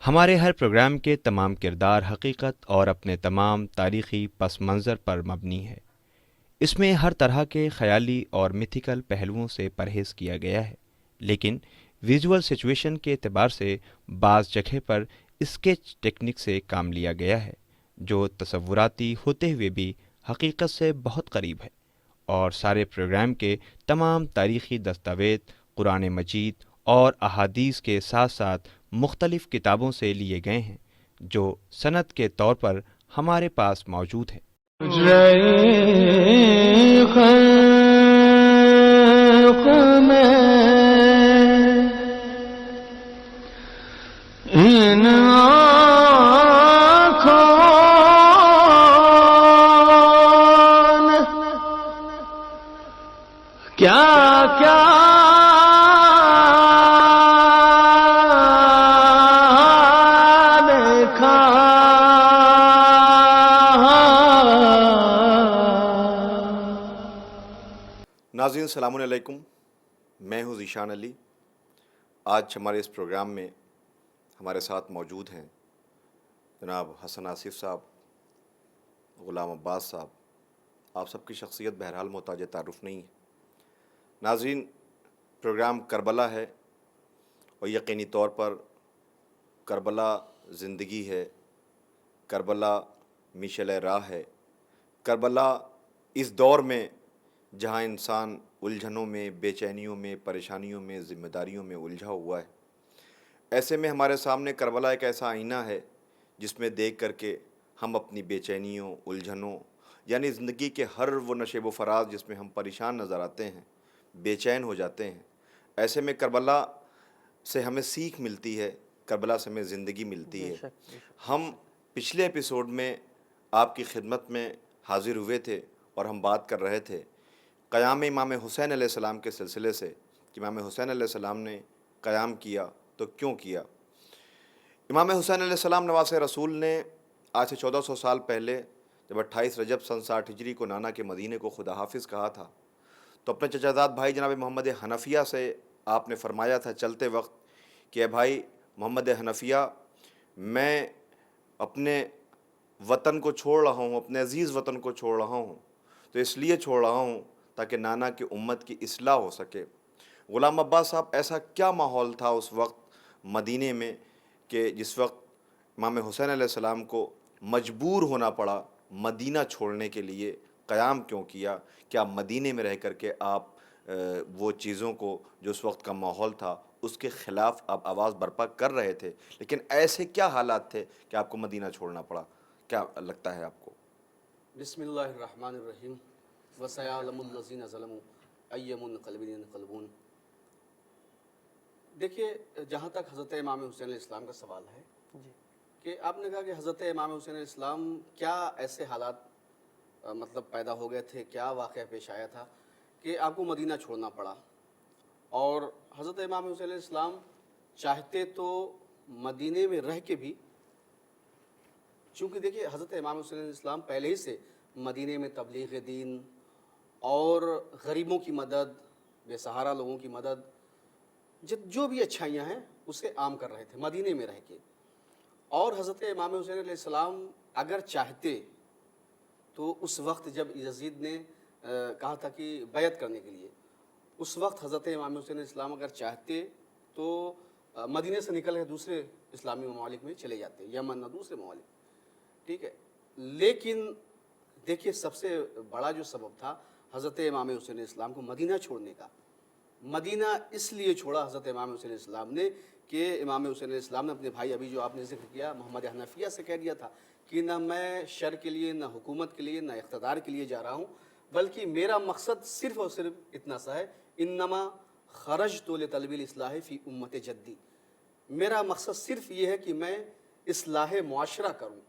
ہمارے ہر پروگرام کے تمام کردار حقیقت اور اپنے تمام تاریخی پس منظر پر مبنی ہے۔ اس میں ہر طرح کے خیالی اور میتھیکل پہلوؤں سے پرہیز کیا گیا ہے، لیکن ویژول سچویشن کے اعتبار سے بعض جگہ پر اسکیچ ٹیکنک سے کام لیا گیا ہے، جو تصوراتی ہوتے ہوئے بھی حقیقت سے بہت قریب ہے۔ اور سارے پروگرام کے تمام تاریخی دستاویز قرآن مجید اور احادیث کے ساتھ ساتھ مختلف کتابوں سے لیے گئے ہیں، جو سند کے طور پر ہمارے پاس موجود ہے۔ خلق میں ان آنکھوں نے کیا کیا دیکھا۔ ناظرین السلام علیکم، میں ہوں ذیشان علی۔ آج ہمارے اس پروگرام میں ہمارے ساتھ موجود ہیں جناب حسن آصف صاحب، غلام عباس صاحب۔ آپ سب کی شخصیت بہرحال محتاج تعارف نہیں ہے۔ ناظرین، پروگرام کربلا ہے اور یقینی طور پر کربلا زندگی ہے، کربلا مشعل راہ ہے، کربلا اس دور میں جہاں انسان الجھنوں میں، بے چینیوں میں، پریشانیوں میں، ذمہ داریوں میں الجھا ہوا ہے۔ ایسے میں ہمارے سامنے کربلا ایک ایسا آئینہ ہے جس میں دیکھ کر کے ہم اپنی بے چینیوں، الجھنوں، یعنی زندگی کے ہر وہ نشیب و فراز جس میں ہم پریشان نظر آتے ہیں، بے چین ہو جاتے ہیں، ایسے میں کربلا سے ہمیں سیکھ ملتی ہے، کربلا سے ہمیں زندگی ملتی ہے۔ ہم پچھلے ایپیسوڈ میں آپ کی خدمت میں حاضر ہوئے تھے اور ہم بات کر رہے تھے قیام امام حسین علیہ السلام کے سلسلے سے کہ امام حسین علیہ السلام نے قیام کیا تو کیوں کیا۔ امام حسین علیہ السلام نواس رسول نے آج سے 1400 سال پہلے جب 28 رجب سن 60 ہجری کو نانا کے مدینے کو خدا حافظ کہا تھا تو اپنے چچا زاد بھائی جناب محمد حنفیہ سے آپ نے فرمایا تھا چلتے وقت کہ اے بھائی محمد حنفیہ، میں اپنے وطن کو چھوڑ رہا ہوں، اپنے عزیز وطن کو چھوڑ رہا ہوں، تو اس لیے چھوڑ رہا ہوں تاکہ نانا کی امت کی اصلاح ہو سکے۔ غلام عباس صاحب، ایسا کیا ماحول تھا اس وقت مدینے میں کہ جس وقت امام حسین علیہ السلام کو مجبور ہونا پڑا مدینہ چھوڑنے کے لیے؟ قیام کیوں کیا؟ کیا مدینے میں رہ کر کے آپ وہ چیزوں کو جو اس وقت کا ماحول تھا اس کے خلاف آپ آواز برپا کر رہے تھے، لیکن ایسے کیا حالات تھے کہ آپ کو مدینہ چھوڑنا پڑا؟ کیا لگتا ہے آپ کو؟ بسم اللہ الرحمن الرحیم وَسَيَعْلَمُ الَّذِينَ ظَلَمُوا أَيَّ مُنْقَلِبٍ يَنقَلِبُونَ۔ دیکھیے، جہاں تک حضرت امام حسین علیہ السلام کا سوال ہے کہ آپ نے کہا کہ حضرت امام حسین علیہ السلام کیا ایسے حالات مطلب پیدا ہو گئے تھے، کیا واقعہ پیش آیا تھا کہ آپ کو مدینہ چھوڑنا پڑا، اور حضرت امام حسین علیہ السلام چاہتے تو مدینے میں رہ کے بھی، چونکہ دیکھیے حضرت امام حسین علیہ السلام پہلے ہی سے مدینے میں تبلیغ دین اور غریبوں کی مدد، بے سہارا لوگوں کی مدد، جو بھی اچھائیاں ہیں اسے عام کر رہے تھے مدینے میں رہ کے۔ اور حضرت امام حسین علیہ السلام اگر چاہتے تو اس وقت جب یزید نے کہا تھا کہ بیعت کرنے کے لیے، اس وقت حضرت امام حسین علیہ السلام اگر چاہتے تو مدینے سے نکل کے دوسرے اسلامی ممالک میں چلے جاتے، یمن نہ دوسرے ممالک، ٹھیک ہے۔ لیکن دیکھیے، سب سے بڑا جو سبب تھا حضرت امام حسین علیہ السلام کو مدینہ چھوڑنے کا، مدینہ اس لیے چھوڑا حضرت امام حسین علیہ السلام نے کہ امام حسین علیہ السلام نے اپنے بھائی، ابھی جو آپ نے ذکر کیا، محمد حنفیہ سے کہہ دیا تھا کہ نہ میں شر کے لیے، نہ حکومت کے لیے، نہ اقتدار کے لیے جا رہا ہوں، بلکہ میرا مقصد صرف اور صرف اتنا سا ہے، انما خرجت لطلب الاصلاح فی امت جدی، میرا مقصد صرف یہ ہے کہ میں اصلاح معاشرہ کروں،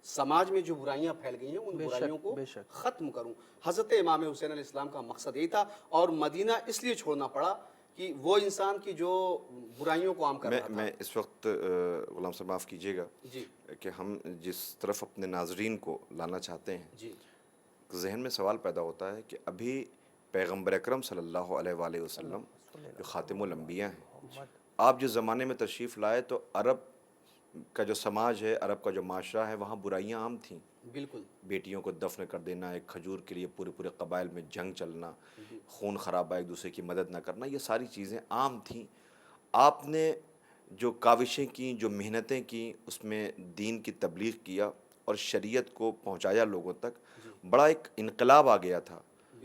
سماج میں جو برائیاں پھیل گئی ہیں ان برائیوں کو ختم کروں۔ حضرت امام حسین علیہ السلام کا مقصد یہی تھا، اور مدینہ اس لیے چھوڑنا پڑا کہ وہ انسان کی جو برائیوں کو عام کر رہا تھا۔ میں اس وقت غلام صاحب معاف کیجیے گا کہ ہم جس طرف اپنے ناظرین کو لانا چاہتے ہیں، ذہن میں سوال پیدا ہوتا ہے کہ ابھی پیغمبر اکرم صلی اللہ علیہ وآلہ وسلم جو خاتم الانبیاء ہیں، آپ جس زمانے میں تشریف لائے تو عرب کا جو سماج ہے، عرب کا جو معاشرہ ہے، وہاں برائیاں عام تھیں. بالکل بیٹیوں کو دفن کر دینا، ایک کھجور کے لیے پورے پورے قبائل میں جنگ چلنا، خون خرابہ، ایک دوسرے کی مدد نہ کرنا، یہ ساری چیزیں عام تھیں. آپ نے جو کاوشیں کیں، جو محنتیں کیں، اس میں دین کی تبلیغ کیا اور شریعت کو پہنچایا لوگوں تک. بڑا ایک انقلاب آ گیا تھا.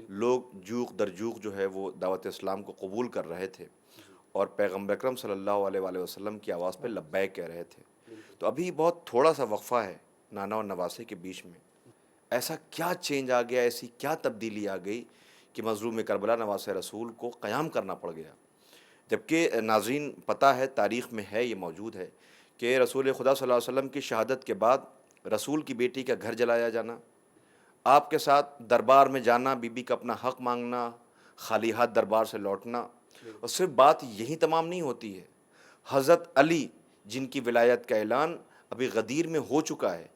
لوگ جوق در جوق جو ہے وہ دعوت اسلام کو قبول کر رہے تھے اور پیغمبر اکرم صلی اللہ علیہ وآلہ وسلم کی آواز پہ لبیک کہہ رہے تھے. تو ابھی بہت تھوڑا سا وقفہ ہے نانا اور نواسے کے بیچ میں. ایسا کیا چینج آ گیا، ایسی کیا تبدیلی آ گئی کہ مظلوم کربلا نواسہ رسول کو قیام کرنا پڑ گیا؟ جبکہ ناظرین پتہ ہے، تاریخ میں ہے، یہ موجود ہے کہ رسول خدا صلی اللہ علیہ وسلم کی شہادت کے بعد رسول کی بیٹی کا گھر جلایا جانا، آپ کے ساتھ دربار میں جانا، بی بی کا اپنا حق مانگنا، خالی ہاتھ دربار سے لوٹنا. اور صرف بات یہی تمام نہیں ہوتی ہے. حضرت علی جن کی ولایت کا اعلان ابھی غدیر میں ہو چکا ہے،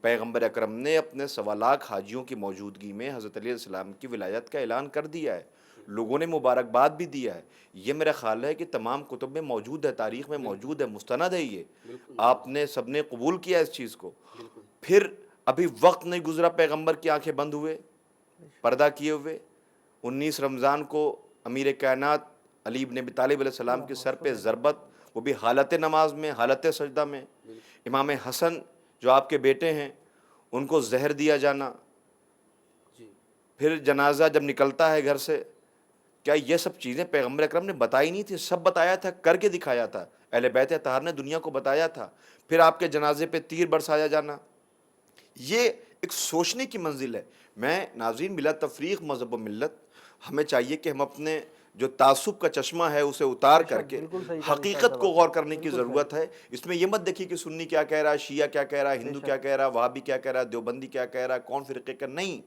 پیغمبر اکرم نے اپنے 1.25 لاکھ حاجیوں کی موجودگی میں حضرت علیہ السلام کی ولایت کا اعلان کر دیا ہے. لوگوں نے مبارکباد بھی دیا ہے. یہ میرا خیال ہے کہ تمام کتب میں موجود ہے، تاریخ میں موجود ہے، مستند ہے. یہ آپ نے سب نے قبول کیا اس چیز کو. پھر ابھی وقت نہیں گزرا، پیغمبر کی آنکھیں بند ہوئے، پردہ کیے ہوئے. 19 رمضان کو امیر کائنات علی بن ابی طالب علیہ السلام کے سر پہ ضربت، وہ بھی حالت نماز میں، حالت سجدہ میں. امام حسن جو آپ کے بیٹے ہیں، ان کو زہر دیا جانا. پھر جنازہ جب نکلتا ہے گھر سے، کیا یہ سب چیزیں پیغمبر اکرم نے بتائی نہیں تھی؟ سب بتایا تھا، کر کے دکھایا تھا. اہل بیت اطہار نے دنیا کو بتایا تھا. پھر آپ کے جنازے پہ تیر برسایا جانا، یہ ایک سوچنے کی منزل ہے. میں ناظرین، بلا تفریق مذہب و ملت، ہمیں چاہیے کہ ہم اپنے جو تعصب کا چشمہ ہے اسے اتار کر کے حقیقت کو غور کرنے کی ضرورت ہے. اس میں یہ مت دیکھیے کہ سنی کیا کہہ رہا ہے، شیعہ کیا کہہ رہا ہے، ہندو کیا کہہ رہا ہے، وہابی کیا کہہ رہا ہے، دیوبندی کیا کہہ رہا ہے، کون فرقے کا. نہیں،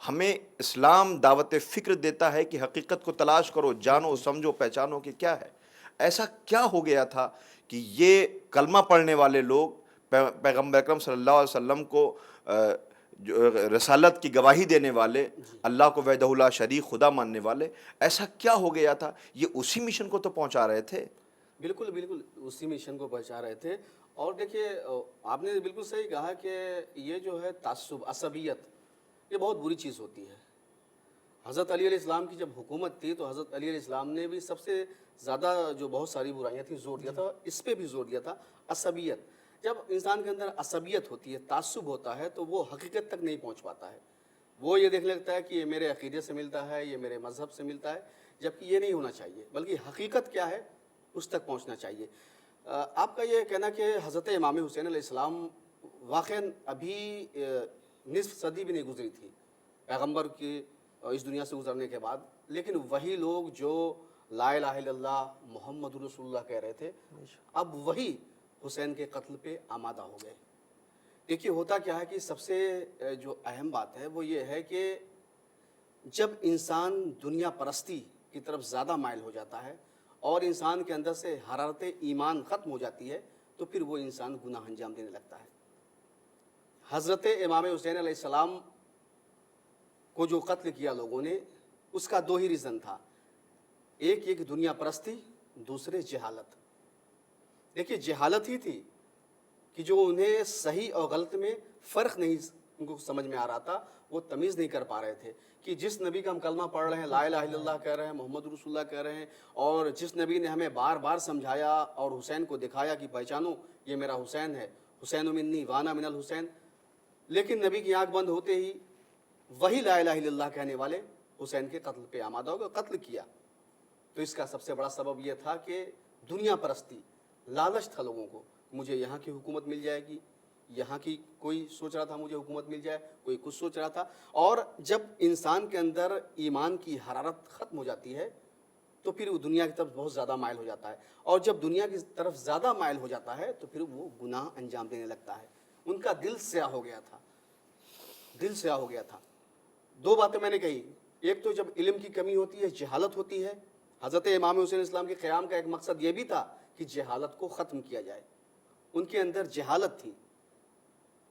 ہمیں اسلام دعوت فکر دیتا ہے کہ حقیقت کو تلاش کرو، جانو، سمجھو، پہچانو کہ کیا ہے. ایسا کیا ہو گیا تھا کہ یہ کلمہ پڑھنے والے لوگ پیغمبر اکرم صلی اللہ علیہ وسلم کو جو رسالت کی گواہی دینے والے، اللہ کو وحدہ لا شریک خدا ماننے والے، ایسا کیا ہو گیا تھا؟ یہ اسی مشن کو تو پہنچا رہے تھے. بالکل بالکل اسی مشن کو پہنچا رہے تھے. اور دیکھیے، آپ نے بالکل صحیح کہا کہ یہ جو ہے تعصب، عصبیت، یہ بہت بری چیز ہوتی ہے. حضرت علی علیہ السلام کی جب حکومت تھی تو حضرت علی علیہ السلام نے بھی سب سے زیادہ جو بہت ساری برائیاں تھیں زور دیا تھا، اس پہ بھی زور دیا تھا، عصبیت. جب انسان کے اندر عصبیت ہوتی ہے، تعصب ہوتا ہے، تو وہ حقیقت تک نہیں پہنچ پاتا ہے. وہ یہ دیکھنے لگتا ہے کہ یہ میرے عقیدے سے ملتا ہے، یہ میرے مذہب سے ملتا ہے، جبکہ یہ نہیں ہونا چاہیے، بلکہ حقیقت کیا ہے اس تک پہنچنا چاہیے. آپ کا یہ کہنا کہ حضرت امام حسین علیہ السلام واقعاً ابھی نصف صدی بھی نہیں گزری تھی پیغمبر کی اس دنیا سے گزرنے کے بعد، لیکن وہی لوگ جو لا الہ الا اللہ محمد رسول اللہ کہہ رہے تھے، اب وہی حسین کے قتل پہ آمادہ ہو گئے. دیکھیے، ہوتا کیا ہے کہ سب سے جو اہم بات ہے وہ یہ ہے کہ جب انسان دنیا پرستی کی طرف زیادہ مائل ہو جاتا ہے اور انسان کے اندر سے حرارت ایمان ختم ہو جاتی ہے، تو پھر وہ انسان گناہ انجام دینے لگتا ہے. حضرت امام حسین علیہ السلام کو جو قتل کیا لوگوں نے، اس کا 2 ہی ریزن تھا. ایک دنیا پرستی، دوسرے جہالت. دیکھیے، جہالت ہی تھی کہ جو انہیں صحیح اور غلط میں فرق نہیں ان کو سمجھ میں آ رہا تھا، وہ تمیز نہیں کر پا رہے تھے کہ جس نبی کا ہم کلمہ پڑھ رہے ہیں، لا الہ الا اللہ کہہ رہے ہیں، محمد رسول اللہ کہہ رہے ہیں، اور جس نبی نے ہمیں بار بار سمجھایا اور حسین کو دکھایا کہ پہچانو یہ میرا حسین ہے، حسین منی وانا من الحسین، لیکن نبی کی آنکھ بند ہوتے ہی وہی لا الہ الا اللہ کہنے والے حسین کے قتل پہ آمادہ ہو گئے، قتل کیا. تو اس کا سب سے بڑا سبب یہ تھا کہ دنیا پرستی، لالچ تھا لوگوں کو. مجھے یہاں کی حکومت مل جائے گی، یہاں کی کوئی سوچ رہا تھا مجھے حکومت مل جائے، کوئی کچھ سوچ رہا تھا. اور جب انسان کے اندر ایمان کی حرارت ختم ہو جاتی ہے تو پھر وہ دنیا کی طرف بہت زیادہ مائل ہو جاتا ہے، اور جب دنیا کی طرف زیادہ مائل ہو جاتا ہے تو پھر وہ گناہ انجام دینے لگتا ہے. ان کا دل سیاہ ہو گیا تھا، دل سیاہ ہو گیا تھا. 2 باتیں میں نے کہی. ایک تو جب علم کی کمی ہوتی ہے، جہالت ہوتی ہے. حضرت امام حسین اسلام کے قیام کا ایک مقصد یہ بھی تھا کہ جہالت کو ختم کیا جائے. ان کے اندر جہالت تھی،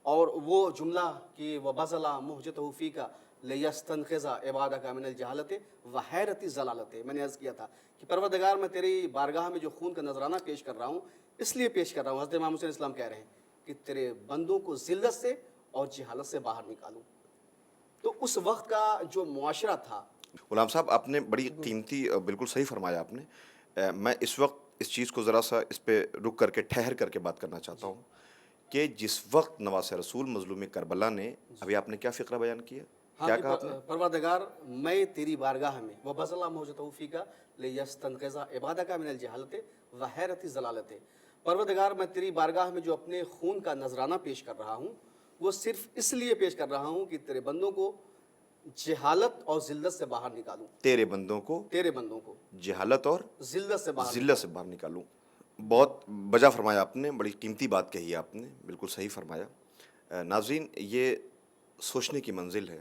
اور وہ جملہ کہ وَبَذَلَ مُحْجَتَهُ فِيكَ لِيَسْتَنْقِذَ عِبَادَكَ مِنَ الْجَهَالَةِ وَحَيْرَةِ الضَّلَالَةِ، میں نے عرض کیا تھا کہ پروردگار میں تیری بارگاہ میں جو خون کا نذرانہ پیش کر رہا ہوں اس لیے پیش کر رہا ہوں. حضرت امام حسین اسلام کہہ رہے ہیں کہ تیرے بندوں کو ذلت سے اور جہالت سے باہر نکالوں. تو اس وقت کا جو معاشرہ تھا. غلام صاحب آپ نے بڑی قیمتی بالکل صحیح فرمایا آپ نے. میں اس وقت اس چیز کو ذرا سا اس پہ رک کر کے ٹھہر کر کے بات کرنا چاہتا ہوں کہ جس وقت نواسہ رسول مظلوم کربلا نے ابھی آپ نے کیا فقرہ بیان کیا, کیا کہا آپ نے؟ پروردگار میں تیری بارگاہ میں وبذل موجتہ فیکا لیستنقذ عبادک من الجہالت وحیرت ضلالت. پروردگار میں تیری بارگاہ میں جو اپنے خون کا نذرانہ پیش کر رہا ہوں وہ صرف اس لیے پیش کر رہا ہوں کہ تیرے بندوں کو جہالت اور ذلت سے باہر نکالوں. تیرے بندوں کو جہالت اور ذلت سے باہر نکالوں. بہت بجا فرمایا آپ نے, بڑی قیمتی بات کہی آپ نے, بالکل صحیح فرمایا. ناظرین, یہ سوچنے کی منزل ہے,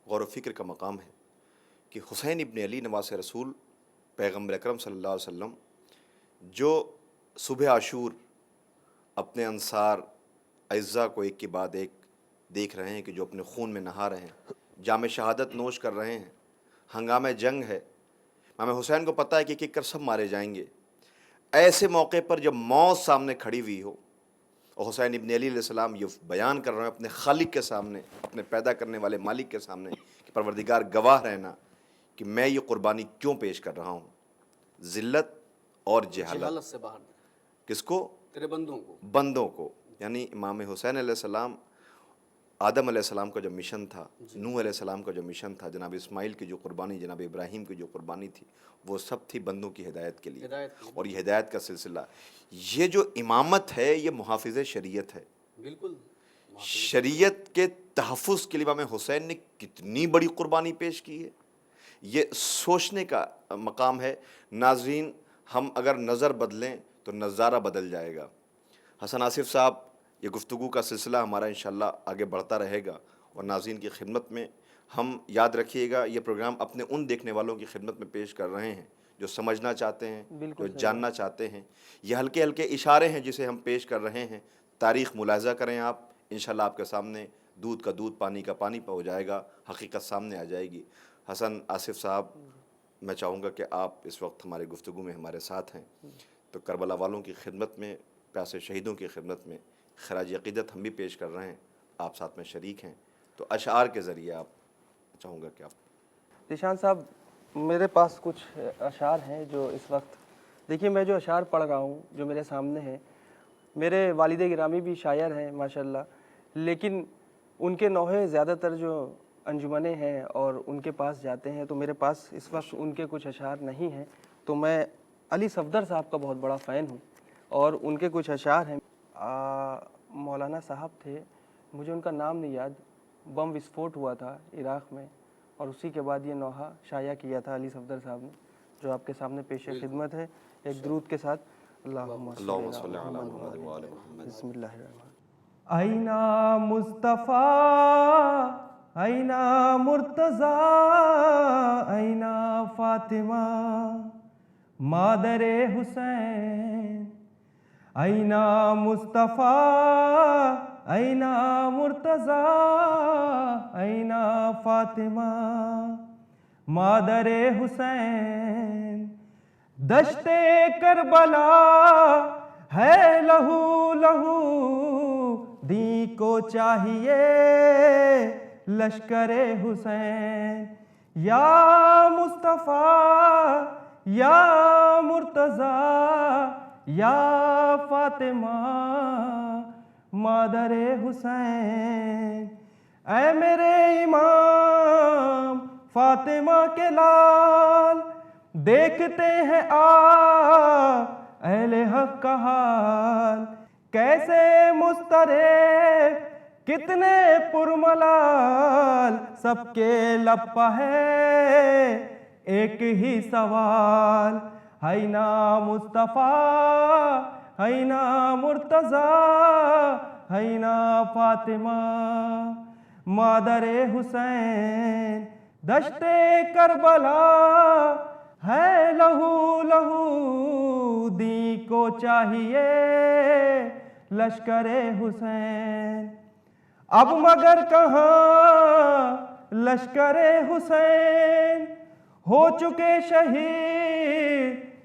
غور و فکر کا مقام ہے کہ حسین ابن علی نواسہ رسول پیغمبر اکرم صلی اللہ علیہ وسلم جو صبح عاشور اپنے انصار اعزاء کو ایک کے بعد ایک دیکھ رہے ہیں کہ جو اپنے خون میں نہا رہے ہیں, جام شہادت نوش کر رہے ہیں, ہنگامہ جنگ ہے, امام حسین کو پتہ ہے کہ ایک کر سب مارے جائیں گے. ایسے موقع پر جب موت سامنے کھڑی ہوئی ہو اور حسین ابن علی علیہ السلام یہ بیان کر رہے ہیں اپنے خالق کے سامنے, اپنے پیدا کرنے والے مالک کے سامنے کہ پروردگار گواہ رہنا کہ میں یہ قربانی کیوں پیش کر رہا ہوں, ذلت اور جہالت سے باہر. کس کو؟ تیرے بندوں کو. یعنی امام حسین علیہ السلام, آدم علیہ السلام کا جو مشن تھا, نوح علیہ السلام کا جو مشن تھا, جناب اسماعیل کی جو قربانی, جناب ابراہیم کی جو قربانی تھی, وہ سب تھی بندوں کی ہدایت کے لیے. اور یہ ہدایت کا سلسلہ, یہ جو امامت ہے یہ محافظ شریعت ہے. بالکل. شریعت کے تحفظ کے لیے امام حسین نے کتنی بڑی قربانی پیش کی ہے, یہ سوچنے کا مقام ہے. ناظرین, ہم اگر نظر بدلیں تو نظارہ بدل جائے گا. حسن آصف صاحب, یہ گفتگو کا سلسلہ ہمارا انشاءاللہ آگے بڑھتا رہے گا, اور ناظرین کی خدمت میں ہم یاد رکھیے گا یہ پروگرام اپنے ان دیکھنے والوں کی خدمت میں پیش کر رہے ہیں جو سمجھنا چاہتے ہیں, جو جاننا چاہتے ہیں. یہ ہلکے ہلکے اشارے ہیں جسے ہم پیش کر رہے ہیں. تاریخ ملاحظہ کریں آپ, انشاءاللہ آپ کے سامنے دودھ کا دودھ, پانی کا پانی ہو جائے گا, حقیقت سامنے آ جائے گی. حسن آصف صاحب, میں چاہوں گا کہ آپ اس وقت ہمارے گفتگو میں ہمارے ساتھ ہیں, تو کربلا والوں کی خدمت میں, پیاسے شہیدوں کی خدمت میں خراج عقیدت ہم بھی پیش کر رہے ہیں, آپ ساتھ میں شریک ہیں. تو اشعار کے ذریعے آپ, چاہوں گا کہ آپ. ذیشان صاحب, میرے پاس کچھ اشعار ہیں جو اس وقت, دیکھیے میں جو اشعار پڑھ رہا ہوں جو میرے سامنے ہیں, میرے والد گرامی بھی شاعر ہیں ماشاءاللہ, لیکن ان کے نوحے زیادہ تر جو انجمنیں ہیں اور ان کے پاس جاتے ہیں, تو میرے پاس اس وقت ان کے کچھ اشعار نہیں ہیں. تو میں علی صفدر صاحب کا بہت بڑا فین ہوں, اور ان کے کچھ اشعار ہیں. مولانا صاحب تھے, مجھے ان کا نام نہیں یاد, بم وسفوٹ ہوا تھا عراق میں, اور اسی کے بعد یہ نوحہ شائع کیا تھا علی صفدر صاحب نے, جو آپ کے سامنے پیش خدمت ہے ایک درود کے ساتھ. اللہم صلی علی محمد. بسم اللہ الرحمن. اینا مصطفیٰ, اینا مرتضیٰ, اینا فاطمہ مادر حسین. اینا مصطفیٰ, اینا مرتضیٰ, اینا فاطمہ مادر حسین. دشت کربلا ہے لہو لہو, دی کو چاہیے لشکر حسین. یا مصطفیٰ, یا مرتضیٰ, یا فاطمہ مادر حسین. اے میرے امام فاطمہ کے لال, دیکھتے ہیں اہل حق کا حال. کیسے مسترب, کتنے پرملال, سب کے لب پہ ہے ایک ہی سوال. اینا مصطفیٰ, اینا مرتضیٰ, اینا فاطمہ مادر حسین. دشت کربلا ہے لہو لہو, دی کو چاہیے لشکر حسین. اب مگر کہاں لشکر حسین, ہو چکے شہید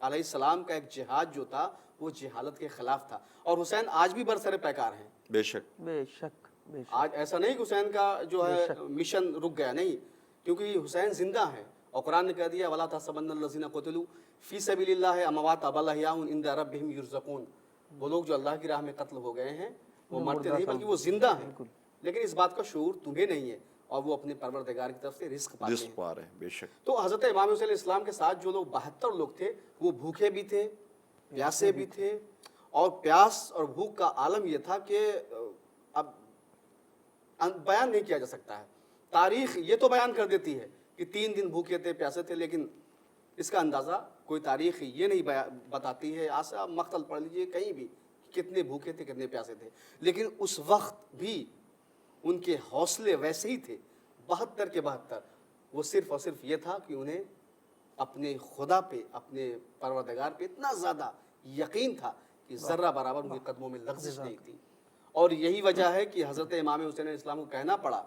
علیہ السلام کا ایک جہاد جو تھا وہ جہالت کے خلاف تھا، اور حسین آج بھی برسر پیکار ہیں۔ بے شک بے شک بے شک آج ایسا نہیں کہ حسین کا جو ہے مشن رک گیا، نہیں، کیونکہ حسین زندہ ہیں، اور قرآن نے کہہ دیا وَلَا تَحْسَبَنَّ الَّذِينَ قُتِلُوا فِي سَبِيلِ اللَّهِ أَمْوَاتٌ بَلْ أَحْيَاءٌ عِندَ رَبِّهِمْ يُرْزَقُونَ۔ وہ لوگ جو اللہ کی راہ میں قتل ہو گئے ہیں وہ مرتے نہیں بلکہ وہ زندہ ہیں، لیکن اس بات کا شعور تمہیں نہیں ہے، اور وہ اپنے پروردگار کی طرف سے رزق پاتے رزق ہیں۔ پا رہے ہیں، بے شک۔ تو حضرت امام حسین علیہ السلام کے ساتھ جو لوگ 72 لوگ تھے وہ بھوکے بھی تھے، پیاسے بھی تھے، اور پیاس اور بھوک کا عالم یہ تھا کہ اب بیان نہیں کیا جا سکتا ہے۔ تاریخ یہ تو بیان کر دیتی ہے کہ 3 دن بھوکے تھے، پیاسے تھے، لیکن اس کا اندازہ کوئی تاریخ یہ نہیں بتاتی ہے۔ آج آپ مقتل پڑھ لیجئے کہیں بھی، کتنے بھوکے تھے، کتنے پیاسے تھے، لیکن اس وقت بھی ان کے حوصلے ویسے ہی تھے 72 کے 72۔ وہ صرف اور صرف یہ تھا کہ انہیں اپنے خدا پہ، اپنے پروردگار پہ اتنا زیادہ یقین تھا کہ ذرہ برابر ان کے قدموں میں لغزش نہیں تھی۔ اور یہی وجہ ہے کہ حضرت امام حسین علیہ السلام کو کہنا پڑا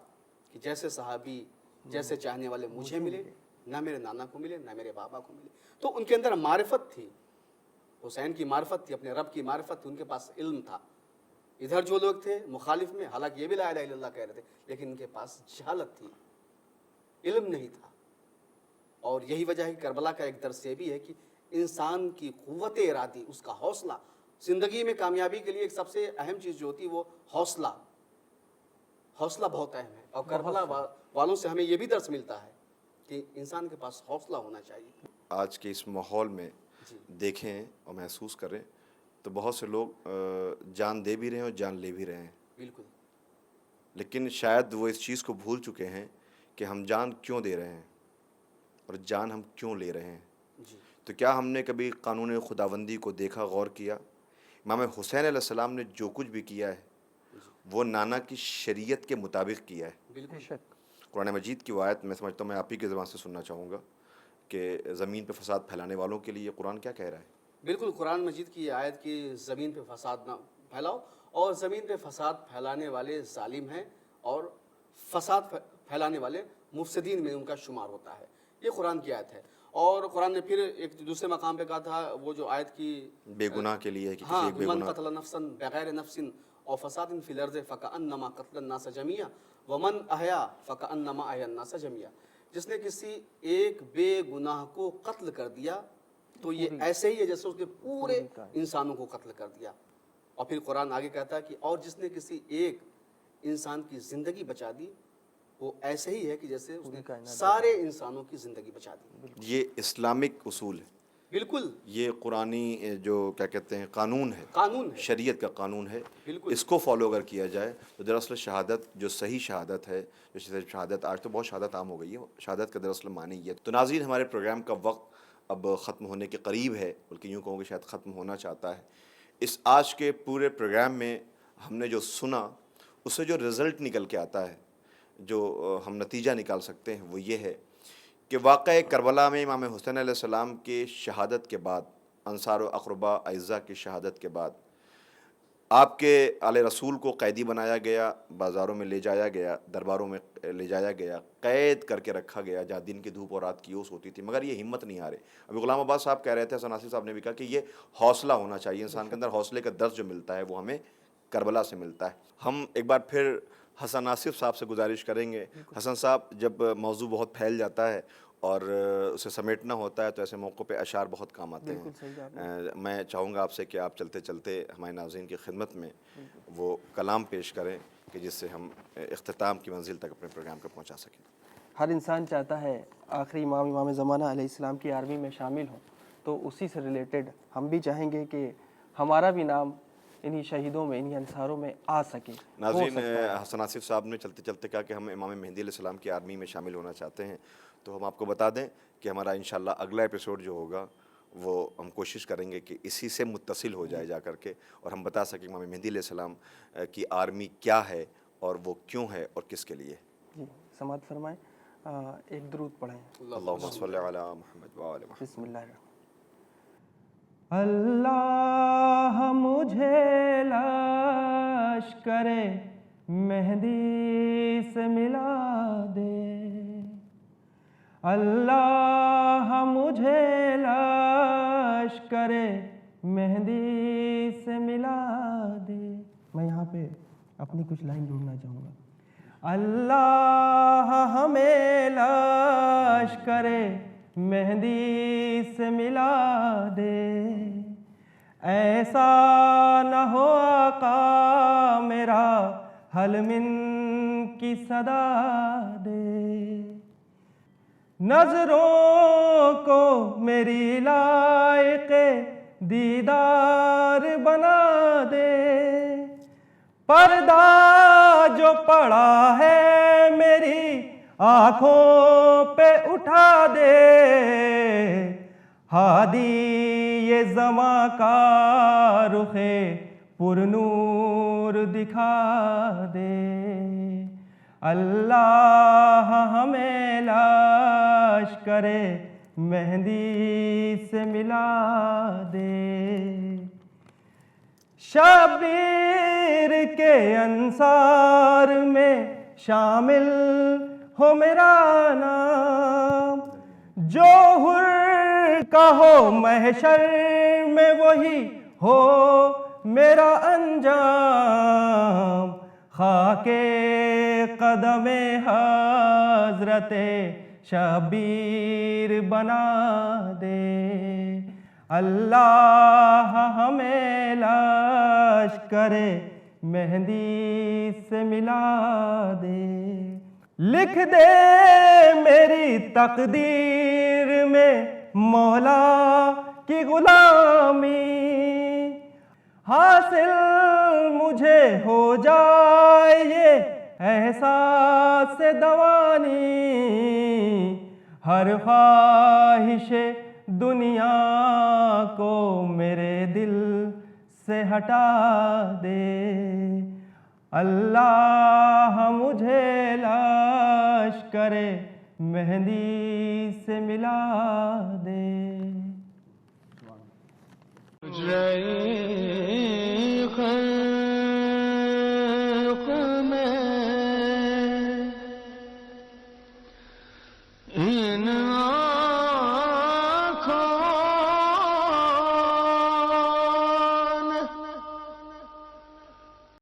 کہ جیسے صحابی، جیسے چاہنے والے مجھے ملے، نہ میرے نانا کو ملے، نہ میرے بابا کو ملے۔ تو ان کے اندر معرفت تھی، حسین کی معرفت تھی، اپنے رب کی معرفت تھی، ان کے پاس علم تھا۔ ادھر جو لوگ تھے مخالف میں، حالانکہ یہ بھی لا الہ الا اللہ کہہ رہے تھے، لیکن ان کے پاس جہالت تھی، علم نہیں تھا۔ اور یہی وجہ ہے کہ کربلا کا ایک درس یہ بھی ہے کہ انسان کی قوت ارادی، اس کا حوصلہ، زندگی میں کامیابی کے لیے ایک سب سے اہم چیز جو ہوتی ہے وہ حوصلہ بہت اہم ہے۔ اور کربلا والوں سے ہمیں یہ بھی درس ملتا ہے کہ انسان کے پاس حوصلہ ہونا چاہیے۔ آج کے اس ماحول میں دیکھیں اور محسوس کریں تو بہت سے لوگ جان دے بھی رہے ہیں اور جان لے بھی رہے ہیں، بالکل، لیکن شاید وہ اس چیز کو بھول چکے ہیں کہ ہم جان کیوں دے رہے ہیں اور جان ہم کیوں لے رہے ہیں۔ تو کیا ہم نے کبھی قانون خداوندی کو دیکھا، غور کیا؟ امام حسین علیہ السلام نے جو کچھ بھی کیا ہے وہ نانا کی شریعت کے مطابق کیا ہے۔ بے شک قرآن مجید کی وہ آیت میں سمجھتا ہوں، میں آپ ہی کی زبان سے سننا چاہوں گا کہ زمین پہ فساد پھیلانے والوں کے لیے قرآن کیا کہہ رہا ہے؟ بالکل، قرآن مجید کی یہ آیت کی زمین پہ فساد نہ پھیلاؤ، اور زمین پہ فساد پھیلانے والے ظالم ہیں، اور فساد پھیلانے والے مفسدین میں ان کا شمار ہوتا ہے۔ یہ قرآن کی آیت ہے۔ اور قرآن نے پھر ایک دوسرے مقام پہ کہا تھا، وہ جو آیت کی بے گناہ کے لیے ہے کہ کسی ہاں، ایک بے من گناہ قتل نفسا بغیر نفس او فساد فی الارض فکأنما قتل الناس جميعا ومن احیا فکأنما احیا الناس جميعا۔ جس نے کسی ایک بے گناہ کو قتل کر دیا تو یہ ایسے ہی ہے جیسے اس نے پورے انسانوں کو قتل کر دیا۔ اور پھر قرآن آگے کہتا ہے کہ اور جس نے کسی ایک انسان کی زندگی بچا دی وہ ایسے ہی ہے کہ جیسے اس نے سارے انسانوں کی زندگی بچا دی۔ یہ اسلامک اصول ہے، بالکل، یہ قرآنی جو کیا کہتے ہیں قانون ہے، قانون ہے، شریعت کا قانون ہے۔ بالکل۔ اس کو فالو اگر کیا جائے تو دراصل شہادت جو صحیح شہادت ہے، جو شہادت آج تو بہت شہادت عام ہو گئی ہے، شہادت کا دراصل معنی یہ ہے۔ تو ناظرین، ہمارے پروگرام کا وقت اب ختم ہونے کے قریب ہے، بلکہ یوں کہوں کہ شاید ختم ہونا چاہتا ہے۔ اس آج کے پورے پروگرام میں ہم نے جو سنا اس سے جو رزلٹ نکل کے آتا ہے، جو ہم نتیجہ نکال سکتے ہیں وہ یہ ہے کہ واقعہ کربلا میں امام حسین علیہ السلام کے شہادت کے بعد، انصار و اقربا اعزاء کی شہادت کے بعد، آپ کے آل رسول کو قیدی بنایا گیا، بازاروں میں لے جایا گیا، درباروں میں لے جایا گیا، قید کر کے رکھا گیا جہاں دن کی دھوپ اور رات کی اوس ہوتی تھی، مگر یہ ہمت نہیں ہارے۔ ابھی غلام عباس صاحب کہہ رہے تھے، حسن آصف صاحب نے بھی کہا کہ یہ حوصلہ ہونا چاہیے، انسان کے اندر حوصلے کا درس جو ملتا ہے وہ ہمیں کربلا سے ملتا ہے۔ ہم ایک بار پھر حسن آصف صاحب سے گزارش کریں گے، حسن صاحب، جب موضوع بہت پھیل جاتا ہے اور اسے سمیٹنا ہوتا ہے تو ایسے موقع پہ اشعار بہت کام آتے ہیں۔ میں چاہوں گا آپ سے کہ آپ چلتے چلتے ہمارے ناظرین کی خدمت میں وہ کلام پیش کریں کہ جس سے ہم اختتام کی منزل تک اپنے پروگرام کو پہنچا سکیں۔ ہر انسان چاہتا ہے آخری امام زمانہ علیہ السلام کی آرمی میں شامل ہوں، تو اسی سے ریلیٹڈ ہم بھی چاہیں گے کہ ہمارا بھی نام انہی شہیدوں میں، انہی انصاروں میں آ سکے۔ ناظرین، حسن آصف صاحب نے چلتے چلتے کہا کہ ہم امام مہدی علیہ السلام کی آرمی میں شامل ہونا چاہتے ہیں، تو ہم آپ کو بتا دیں کہ ہمارا انشاءاللہ اگلا ایپیسوڈ جو ہوگا وہ ہم کوشش کریں گے کہ اسی سے متصل ہو جائے جا کر کے، اور ہم بتا سکیں امام مہدی علیہ السلام کی آرمی کیا ہے اور وہ کیوں ہے اور کس کے لیے۔ جی سماعت فرمائیں، ایک درود پڑھیں۔ اللہم صلی علی محمد و آل محمد۔ بسم اللہ الرحمن۔ اللہ مجھے لشکر مہدی سے ملا دے، اللہ مجھے لاش کرے مہندی سے ملا دے. میں یہاں پہ اپنی کچھ لائن جوڑنا چاہوں گا. اللہ ہمیں لاش کرے مہندی سے ملا دے. ایسا نہ ہو آقا میرا حل من کی صدا دے. نظروں کو میری لائق دیدار بنا دے. پردہ جو پڑا ہے میری آنکھوں پہ اٹھا دے. ہادی یہ زماں کا رخ پر نور دکھا دے. اللہ ہمیں لاش کرے مہندی سے ملا دے. شبیر کے انصار میں شامل ہو میرا نام. جو حر کا ہو محشر میں وہی ہو میرا انجام. خاک قدم حضرت شبیر بنا دے. اللہ ہمیں لاش کرے مہندی سے ملا دے. لکھ دے میری تقدیر میں مولا کی غلامی. حاصل مجھے ہو جائے یہ احساس دوانی. ہر خواہش دنیا کو میرے دل سے ہٹا دے. اللہ مجھے لاش کرے مہندی سے ملا دے. حجرہ خلوت